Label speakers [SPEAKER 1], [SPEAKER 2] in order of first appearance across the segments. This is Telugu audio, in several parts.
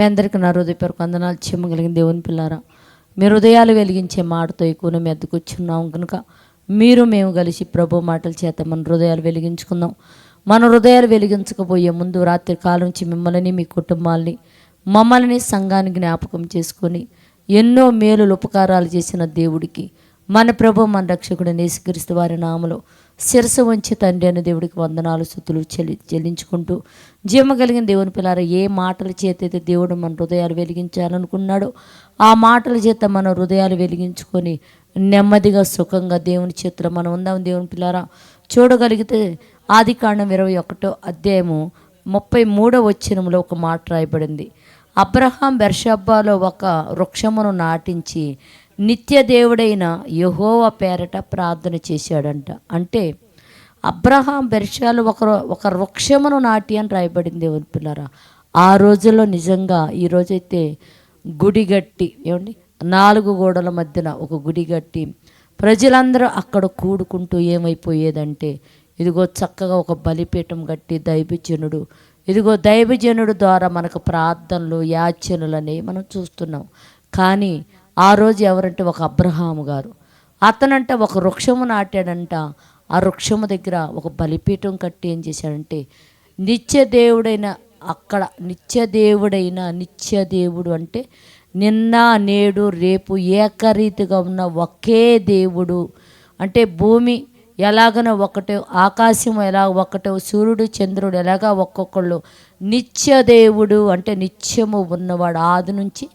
[SPEAKER 1] మీ అందరికీ నా హృదయపూర్వక వందనాలు. చెమ్మగలిగిన దేవుని పిల్లారా, మీ హృదయాలు వెలిగించే మాటతో ఎక్కువ మీ అద్దెకు వచ్చున్నాం కనుక మేము కలిసి ప్రభు మాటల చేత మన హృదయాలు వెలిగించుకుందాం. మన హృదయాలు వెలిగించకపోయే ముందు రాత్రి కాలం నుంచి మిమ్మల్ని, మీ కుటుంబాలని, మమ్మల్ని, సంఘానికి జ్ఞాపకం చేసుకొని ఎన్నో మేలులు ఉపకారాలు చేసిన దేవుడికి, మన ప్రభు మన రక్షకుడు యేసుక్రీస్తు వారి నామములో శిరస్సు వంచి తండ్రి అనే దేవుడికి వందనాలు స్తుతులు చెల్లించుకుంటూ, జీవం కలిగిన దేవుని పిల్లారా, ఏ మాటల చేత అయితే దేవుడు మన హృదయాలు వెలిగించాలనుకున్నాడో ఆ మాటల చేత మన హృదయాలు వెలిగించుకొని నెమ్మదిగా సుఖంగా దేవుని చేతిలో మనం ఉందాం. దేవుని పిల్లారా, చూడగలిగితే ఆదికాండం 21వ అధ్యాయము 33వ వచనంలో ఒక మాట రాయబడింది. అబ్రహాం బెర్షెబాలో ఒక వృక్షమును నాటించి నిత్య దేవుడైన యెహోవా పేరట ప్రార్థన చేశాడంట. అంటే అబ్రహాం బెర్షెబాలో ఒక వృక్షమును నాటి అని రాయబడింది. దేవుని పిల్లారా, ఆ రోజుల్లో నిజంగా ఈరోజైతే గుడి గట్టి, ఏమండి, 4 గోడల మధ్యన ఒక గుడి గట్టి ప్రజలందరూ అక్కడ కూడుకుంటూ ఏమైపోయేదంటే, ఇదిగో చక్కగా ఒక బలిపీఠం కట్టి దైవజనుడు ద్వారా మనకు ప్రార్థనలు, యాచనలు అనేవి మనం చూస్తున్నాం. కానీ ఆ రోజు ఎవరంటే ఒక అబ్రహాము గారు, అతనంట ఒక వృక్షము నాటాడంట. ఆ వృక్షము దగ్గర ఒక బలిపీఠం కట్టి ఏం చేశాడంటే, నిత్యదేవుడు అంటే నిన్న నేడు రేపు ఏకరీతిగా ఉన్న ఒకే దేవుడు. అంటే భూమి ఎలాగనో ఒకటే, ఆకాశం ఎలా ఒకటో, సూర్యుడు చంద్రుడు ఎలాగా ఒక్కొక్కళ్ళు, నిత్యదేవుడు అంటే నిత్యము ఉన్నవాడు, ఆది నుంచి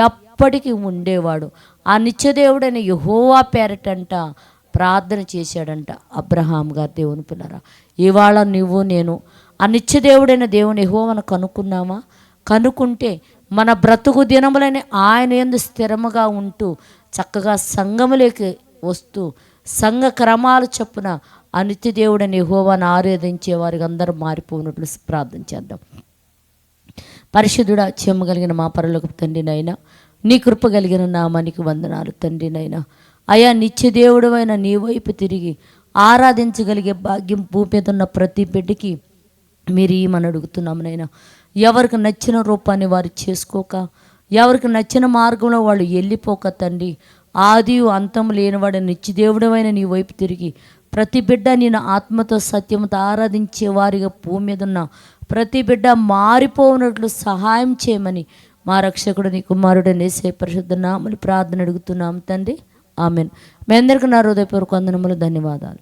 [SPEAKER 1] ఎప్పటికీ ఉండేవాడు. ఆ నిత్యదేవుడైన యెహోవా పేరటంట ప్రార్థన చేశాడంట అబ్రహాం గారు. దేవుని పిల్లారా, ఇవాళ నువ్వు నేను ఆ నిత్యదేవుడైన దేవుని యెహోవాను కనుక్కున్నామా? కనుక్కుంటే మన బ్రతుకు దినములని ఆయన యందు స్థిరముగా ఉంటూ చక్కగా సంఘములోకి వస్తూ సంఘ క్రమాలు చొప్పున ఆ నిత్యదేవుడైన యెహోవాను ఆరాధించే వారికి అందరూ మారిపోయినట్లు ప్రార్థన చేద్దాం. పరిశుద్ధుడా, చెమ్మగలిగిన మా పరలోకపు తండ్రి నైనా, నీ కృప కలిగిన నామానికి వందనాలు తండ్రి నైనా. అయా, నిత్యదేవుడు అయిన నీ వైపు తిరిగి ఆరాధించగలిగే భాగ్యం భూమి మీద ఉన్న ప్రతి బిడ్డకి మీరు ఏమని అడుగుతున్నాము నైనా. ఎవరికి నచ్చిన రూపాన్ని వారు చేసుకోక, ఎవరికి నచ్చిన మార్గంలో వాళ్ళు వెళ్ళిపోక తండ్రి, ఆది అంతం లేనివాడు నిత్యదేవుడమైన నీ వైపు తిరిగి ప్రతి బిడ్డ నేను ఆత్మతో సత్యంతో ఆరాధించే వారిగా భూమి మీద ఉన్న ప్రతి బిడ్డ మారిపోనట్లు సహాయం చేయమని మా రక్షకుడు నీ కుమారుడు యేసయ్య పరిశుద్ధ నామములో ప్రార్థన అడుగుతున్నాం తండ్రి. ఆమెన్. మీ అందరికీ నా హృదయపూర్వక వందనములు, ధన్యవాదాలు.